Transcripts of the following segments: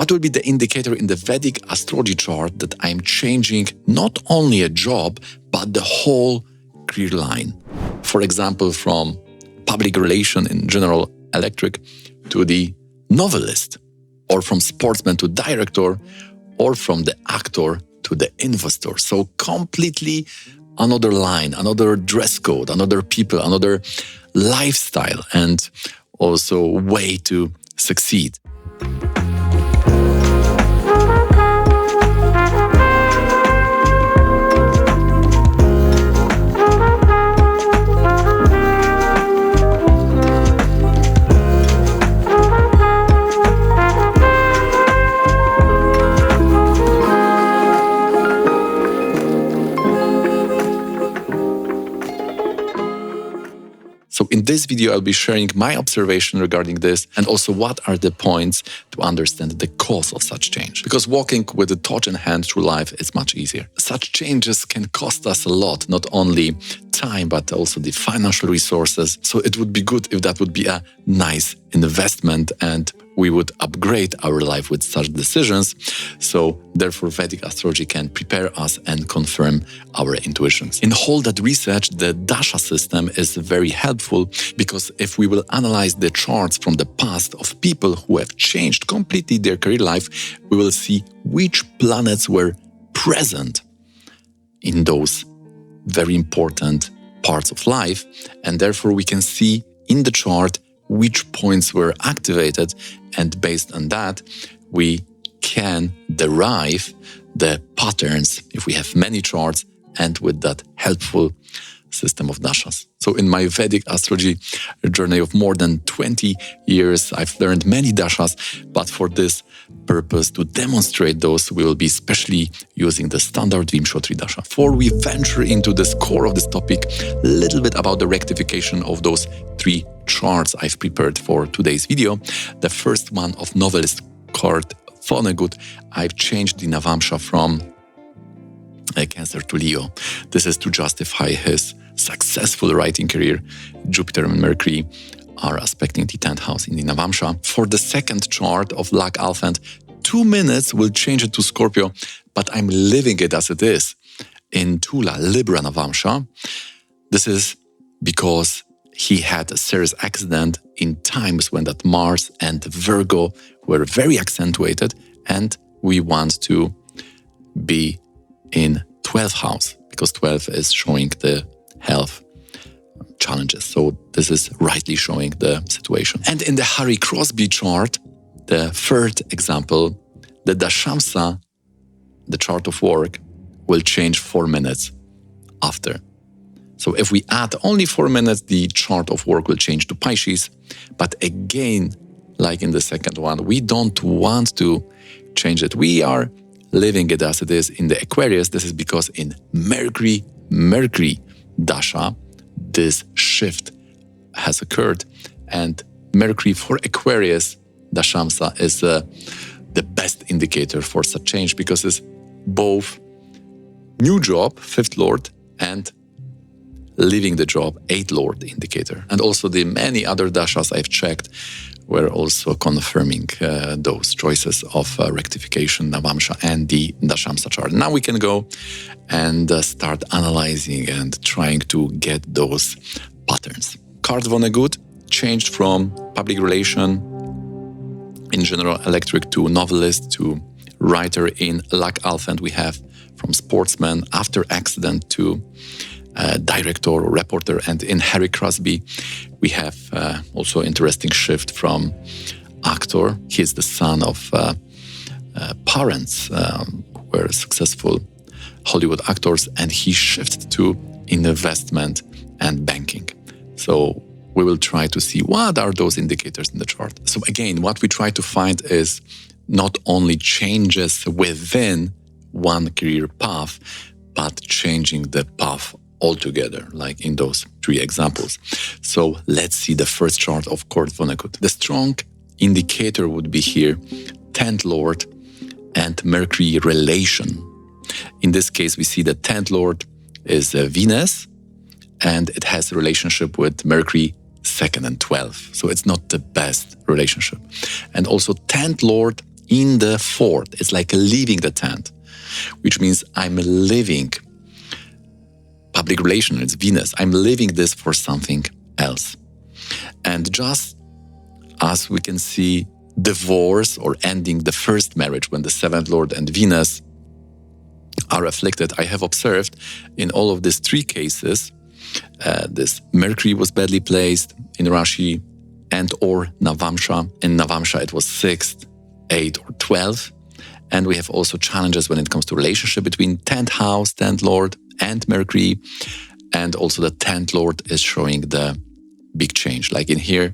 What will be the indicator in the Vedic astrology chart that I'm changing not only a job, but the whole career line? For example, from public relation in General Electric to the novelist, or from sportsman to director, or from the actor to the investor. So completely another line, another dress code, another people, another lifestyle, and also way to succeed. So in this video, I'll be sharing my observation regarding this and also what are the points to understand the cause of such change. Because walking with a torch in hand through life is much easier. Such changes can cost us a lot, not only time, but also the financial resources. So it would be good if that would be a nice investment and we would upgrade our life with such decisions. So therefore, Vedic astrology can prepare us and confirm our intuitions. In all that research, the Dashas system is very helpful because if we will analyze the charts from the past of people who have changed completely their career life, we will see which planets were present in those very important parts of life. And therefore, we can see in the chart which points were activated, and based on that, we can derive the patterns if we have many charts and with that helpful system of Dashas. So in my Vedic astrology journey of more than 20 years, I've learned many Dashas, but for this purpose, to demonstrate those, we will be especially using the standard Vimshotri Dasha. Before we venture into the core of this topic, a little bit about the rectification of those 3 charts I've prepared for today's video. The first one of novelist Kurt Vonnegut, I've changed the Navamsha from Cancer to Leo. This is to justify his successful writing career. Jupiter and Mercury are aspecting the 10th house in the Navamsha. For the second chart of Luc Alphand, 2 minutes will change it to Scorpio, but I'm leaving it as it is in Tula, Libra Navamsha. This is because he had a serious accident in times when that Mars and Virgo were very accentuated, and we want to be in 12th house because 12 is showing the health challenges. So this is rightly showing the situation. And in the Harry Crosby chart, the third example, the Dasamsa, the chart of work, will change 4 minutes after. So if we add only 4 minutes, the chart of work will change to Pisces. But again, like in the second one, we don't want to change it. We are leaving it as it is in the Aquarius. This is because in Mercury Dasha, this shift has occurred. And Mercury for Aquarius, Dasamsa, is the best indicator for such change because it's both new job, 5th Lord, and leaving the job, 8th Lord indicator. And also the many other Dashas I've checked were also confirming those choices of rectification, Navamsha and the Dasamsa chart. Now we can go and start analyzing and trying to get those patterns. Kurt Vonnegut changed from public relation in General Electric to novelist to writer. In Luc Alphand, we have from sportsman after accident to director or reporter. And in Harry Crosby, we have also interesting shift from actor. He is the son of parents who were successful Hollywood actors, and he shifted to investment and banking. So we will try to see what are those indicators in the chart. So again, what we try to find is not only changes within one career path, but changing the path altogether, like in those 3 examples. So let's see the first chart of Kurt Vonnegut. The strong indicator would be here, 10th Lord and Mercury relation. In this case, we see the 10th Lord is Venus, and it has a relationship with Mercury 2nd and 12th. So it's not the best relationship. And also 10th Lord in the 4th. It's like leaving the tent, which means I'm leaving public relations. It's Venus. I'm leaving this for something else. And just as we can see divorce or ending the first marriage when the 7th Lord and Venus are afflicted, I have observed in all of these 3 cases, this Mercury was badly placed in Rashi and or Navamsha. In Navamsha it was 6th, 8th or 12th. And we have also challenges when it comes to relationship between 10th house, 10th Lord and Mercury. And also the 10th Lord is showing the big change. Like in here,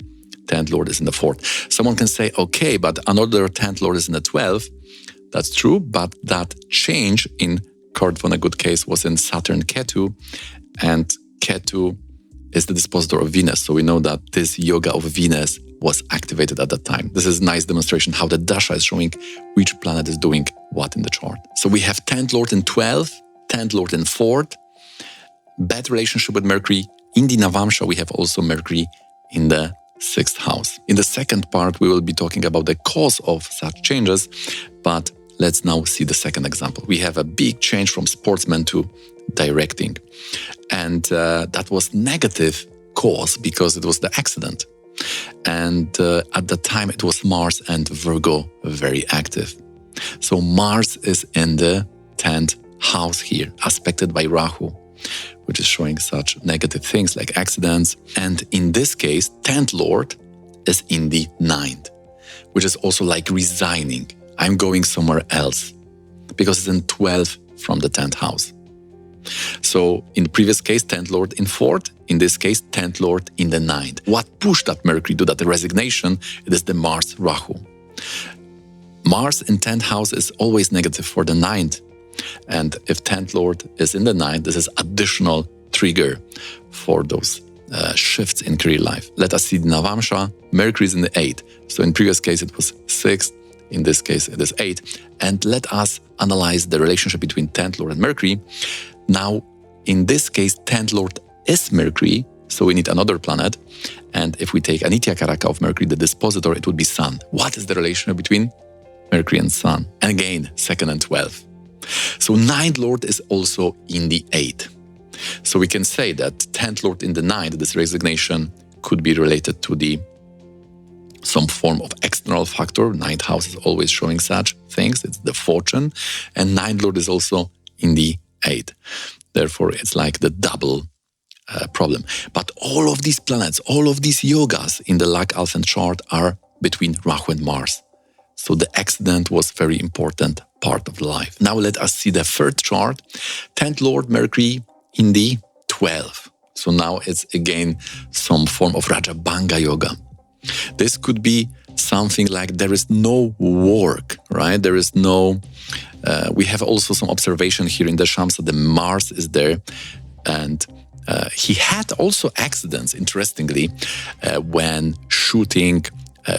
10th Lord is in the 4th. Someone can say, okay, but another 10th Lord is in the 12th. That's true, but that change in Kurt Vonnegut case was in Saturn Ketu, and Ketu is the dispositor of Venus. So we know that this yoga of Venus was activated at that time. This is a nice demonstration how the Dasha is showing which planet is doing what in the chart. So we have 10th Lord in 12th, 10th Lord in 4th, bad relationship with Mercury. In the Navamsha, we have also Mercury in the 6th house. In the second part, we will be talking about the cause of such changes, but let's now see the second example. We have a big change from sportsman to directing. And that was negative cause because it was the accident. And at the time it was Mars and Virgo very active. So Mars is in the 10th house here, aspected by Rahu, which is showing such negative things like accidents. And in this case, 10th Lord is in the 9th, which is also like resigning. I'm going somewhere else because it's in 12 from the 10th house. So in the previous case, 10th Lord in 4th, in this case, 10th Lord in the 9th. What pushed that Mercury to that resignation? It is the Mars Rahu. Mars in 10th house is always negative for the 9th. And if 10th Lord is in the 9th, this is additional trigger for those shifts in career life. Let us see the Navamsha. Mercury is in the 8th. So in previous case, it was 6th. In this case, it is 8th. And let us analyze the relationship between 10th Lord and Mercury. Now, in this case, 10th Lord is Mercury, so we need another planet. And if we take Anitya Karaka of Mercury, the dispositor, it would be Sun. What is the relationship between Mercury and Sun? And again, 2nd and 12th. So 9th Lord is also in the 8th. So we can say that 10th Lord in the 9th, this resignation could be related to some form of external factor. 9th house is always showing such things. It's the fortune. And 9th Lord is also in the 8th. Therefore, it's like the double problem. But all of these planets, all of these yogas in the Luc Alphand chart are between Rahu and Mars. So the accident was very important part of the life. Now let us see the third chart. 10th Lord Mercury in the 12th. So now it's again some form of Rajabanga yoga. This could be something like there is no work, right? There is no... we have also some observation here in the Dasamsa. The Mars is there, and he had also accidents, interestingly, when shooting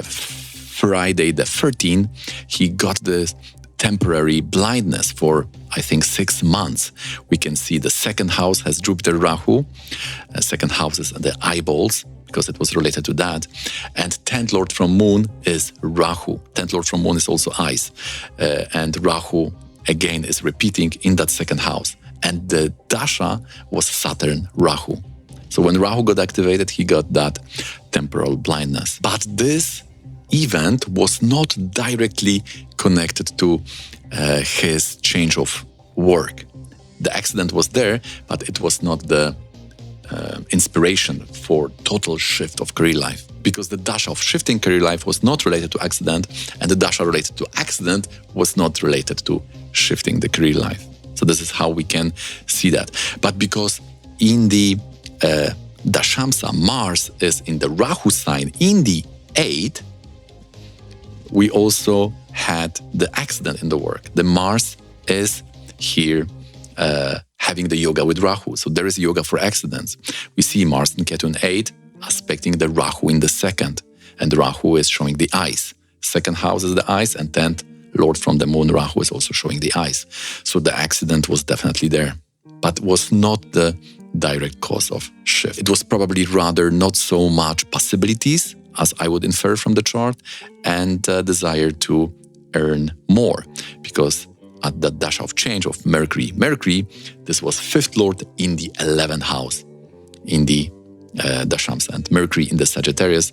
Friday the 13th, he got this temporary blindness for, I think, 6 months. We can see the 2nd house has Jupiter Rahu, 2nd house is the eyeballs, because it was related to that. And 10th Lord from Moon is Rahu. 10th Lord from Moon is also eyes. And Rahu, again, is repeating in that 2nd house. And the Dasha was Saturn Rahu. So when Rahu got activated, he got that temporal blindness. But this event was not directly connected to his change of work. The accident was there, but it was not the inspiration for total shift of career life, because the Dasha of shifting career life was not related to accident, and the Dasha related to accident was not related to shifting the career life. So this is how we can see that. But because in the Dasamsa, Mars is in the Rahu sign in the 8th, we also had the accident in the work. The Mars is here having the yoga with Rahu. So there is yoga for accidents. We see Mars and Ketu in 8th aspecting the Rahu in the 2nd. And Rahu is showing the eyes. 2nd house is the eyes, and 10th Lord from the Moon, Rahu, is also showing the eyes. So the accident was definitely there, but was not the direct cause of shift. It was probably rather not so much possibilities, as I would infer from the chart, and desire to earn more, because at the Dasha of change of Mercury, this was 5th Lord in the 11th house in the Dasamsa, and Mercury in the Sagittarius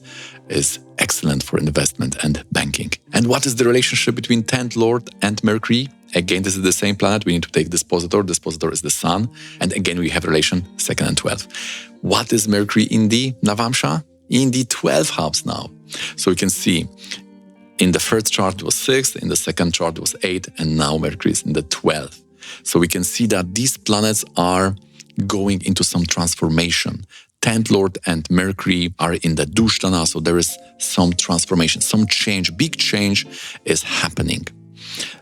is excellent for investment and banking. And what is the relationship between 10th Lord and Mercury? Again, this is the same planet. We need to take dispositor. Dispositor is the Sun. And again, we have relation 2nd and 12th. What is Mercury in the Navamsha? In the 12th house now. So you can see in the first chart it was 6th, in the second chart it was 8th, and now Mercury is in the 12th. So we can see that these planets are going into some transformation. 10th Lord and Mercury are in the Dushtana, so there is some transformation, some change, big change is happening.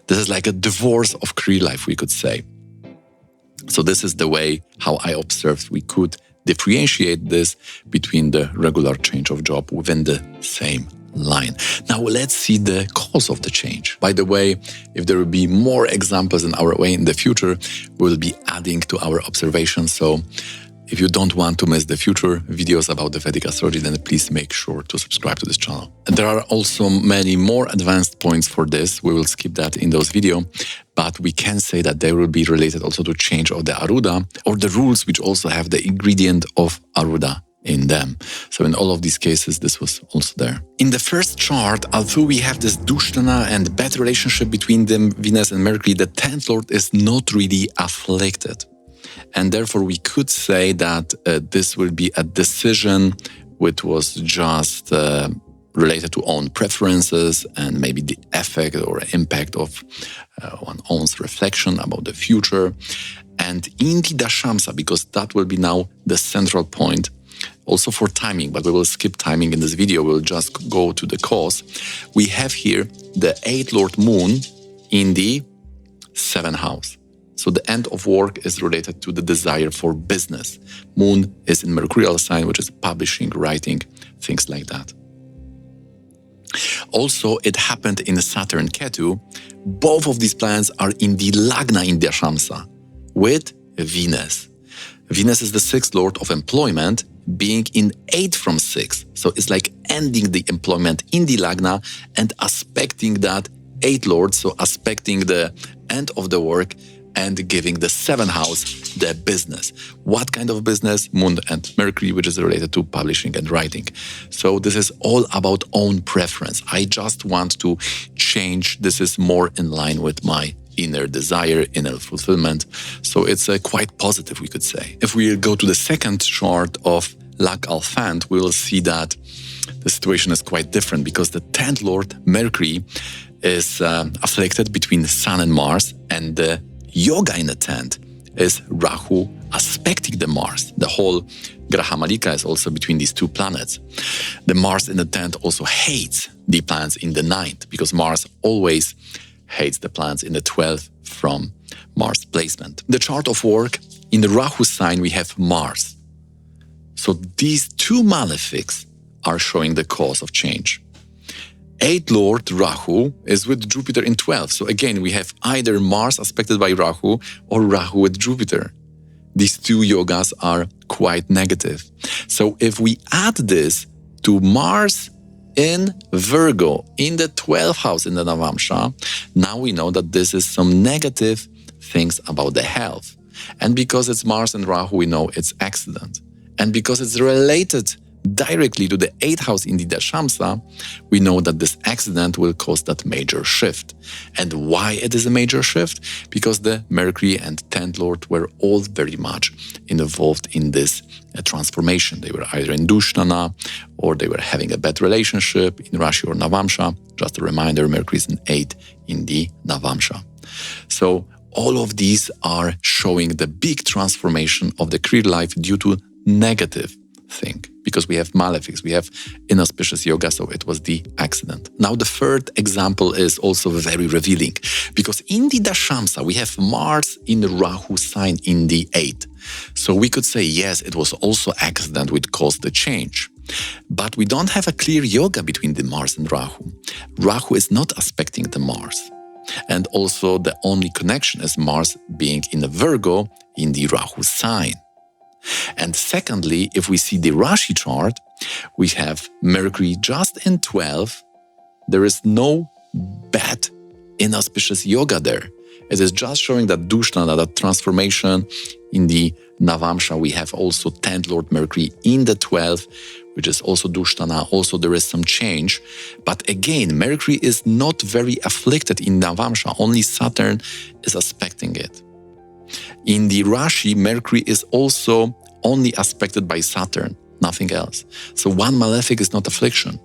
This is like a divorce of career life, we could say. So this is the way how I observed we could differentiate this between the regular change of job within the same line. Now let's see the cause of the change. By the way, if there will be more examples in our way in the future, we will be adding to our observations. So if you don't want to miss the future videos about the Vedic astrology, then please make sure to subscribe to this channel. And there are also many more advanced points for this. We will skip that in those videos, but we can say that they will be related also to change of the Aruda or the rules which also have the ingredient of Aruda in them. So in all of these cases, this was also there. In the first chart, although we have this Dushtana and bad relationship between them, Venus and Mercury, the 10th Lord is not really afflicted. And therefore, we could say that this will be a decision which was just related to own preferences and maybe the effect or impact of one's own reflection about the future. And in the Dasamsa, because that will be now the central point, also for timing, but we will skip timing in this video, we'll just go to the cause. We have here the 8th Lord Moon in the 7th house. So the end of work is related to the desire for business. Moon is in Mercurial sign, which is publishing, writing, things like that. Also, it happened in Saturn Ketu. Both of these planets are in the Lagna in Dasamsa with Venus. Venus is the 6th Lord of employment, being in 8 from 6. So it's like ending the employment in the Lagna and aspecting that 8th Lord, so aspecting the end of the work and giving the 7th house the business. What kind of business? Moon and Mercury, which is related to publishing and writing. So this is all about own preference. I just want to change. This is more in line with my inner desire, inner fulfillment. So it's quite positive, we could say. If we go to the second chart of Luc Alphand, we will see that the situation is quite different because the 10th Lord, Mercury, is afflicted between the Sun and Mars, and the yoga in the 10th is Rahu aspecting the Mars. The whole Graha Malika is also between these two planets. The Mars in the 10th also hates the planets in the 9th because Mars always hates the planets in the 12th from Mars placement. The chart of work, in the Rahu sign, we have Mars. So these two malefics are showing the cause of change. 8th Lord Rahu is with Jupiter in 12th. So again, we have either Mars aspected by Rahu or Rahu with Jupiter. These two yogas are quite negative. So if we add this to Mars in Virgo, in the 12th house in the Navamsha, now we know that this is some negative things about the health. And because it's Mars and Rahu, we know it's accident. And because it's related directly to the 8th house in the Dasamsa, we know that this accident will cause that major shift. And why it is a major shift? Because the Mercury and 10th Lord were all very much involved in this transformation. They were either in Dushtana or they were having a bad relationship in Rashi or Navamsha. Just a reminder, Mercury is in 8 in the Navamsha. So all of these are showing the big transformation of the career life due to negative thing, because we have malefics, we have inauspicious yoga, so it was the accident. Now the third example is also very revealing, because in the Dasamsa we have Mars in the Rahu sign in the 8th. So we could say, yes, it was also accident which caused the change. But we don't have a clear yoga between the Mars and Rahu. Rahu is not aspecting the Mars. And also the only connection is Mars being in the Virgo in the Rahu sign. And secondly, if we see the Rashi chart, we have Mercury just in 12. There is no bad inauspicious yoga there. It is just showing that Dushtana, that transformation in the Navamsha. We have also 10th Lord Mercury in the 12th, which is also Dushtana. Also, there is some change. But again, Mercury is not very afflicted in Navamsha. Only Saturn is aspecting it. In the Rashi, Mercury is also only aspected by Saturn, nothing else. So one malefic is not affliction.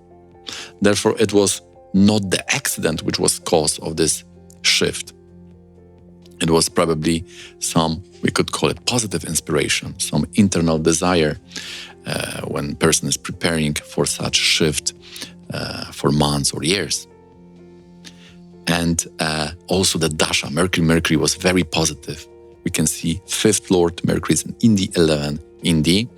Therefore, it was not the accident which was cause of this shift. It was probably some, we could call it positive inspiration, some internal desire when a person is preparing for such shift for months or years. And also the Dasha, Mercury was very positive. We can see 5th Lord Mercury is in the 11th in the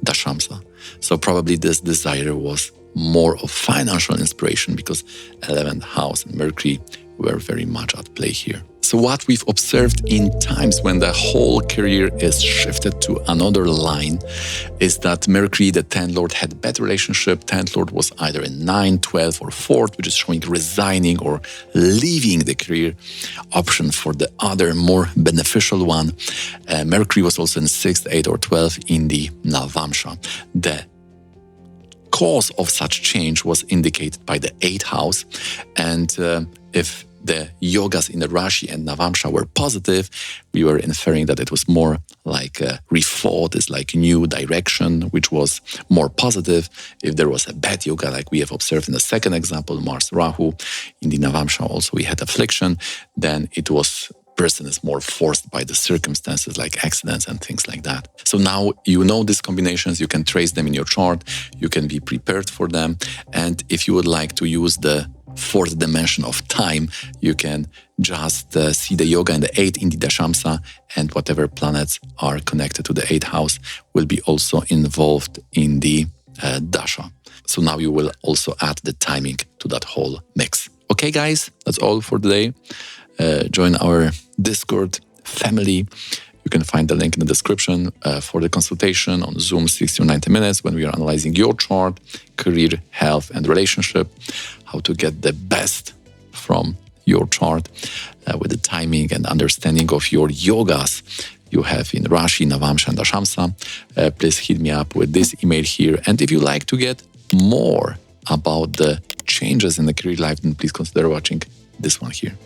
Dasamsa. So probably this desire was more of financial inspiration because 11th house and Mercury were very much at play here. So what we've observed in times when the whole career is shifted to another line is that Mercury, the 10th Lord, had a better relationship. 10th Lord was either in 9, 12 or 4th, which is showing resigning or leaving the career option for the other more beneficial one. Mercury was also in 6th, 8 or 12 in the Navamsha. The cause of such change was indicated by the 8th house, and if the yogas in the Rashi and Navamsha were positive, we were inferring that it was more like a rethought, it's like new direction, which was more positive. If there was a bad yoga, like we have observed in the second example, Mars Rahu, in the Navamsha also we had affliction, then it was person is more forced by the circumstances like accidents and things like that. So now you know these combinations, you can trace them in your chart, you can be prepared for them. And if you would like to use the 4th dimension of time, you can just see the yoga in the 8th in the Dasamsa, and whatever planets are connected to the 8th house will be also involved in the Dasha. So now you will also add the timing to that whole mix. Okay, guys, that's all for today. Join our Discord family. You can find the link in the description for the consultation on Zoom 60 or 90 minutes when we are analyzing your chart, career, health, and relationship, how to get the best from your chart with the timing and understanding of your yogas you have in Rashi, Navamsha, and Dasamsa. Please hit me up with this email here. And if you like to get more about the changes in the career life, then please consider watching this one here.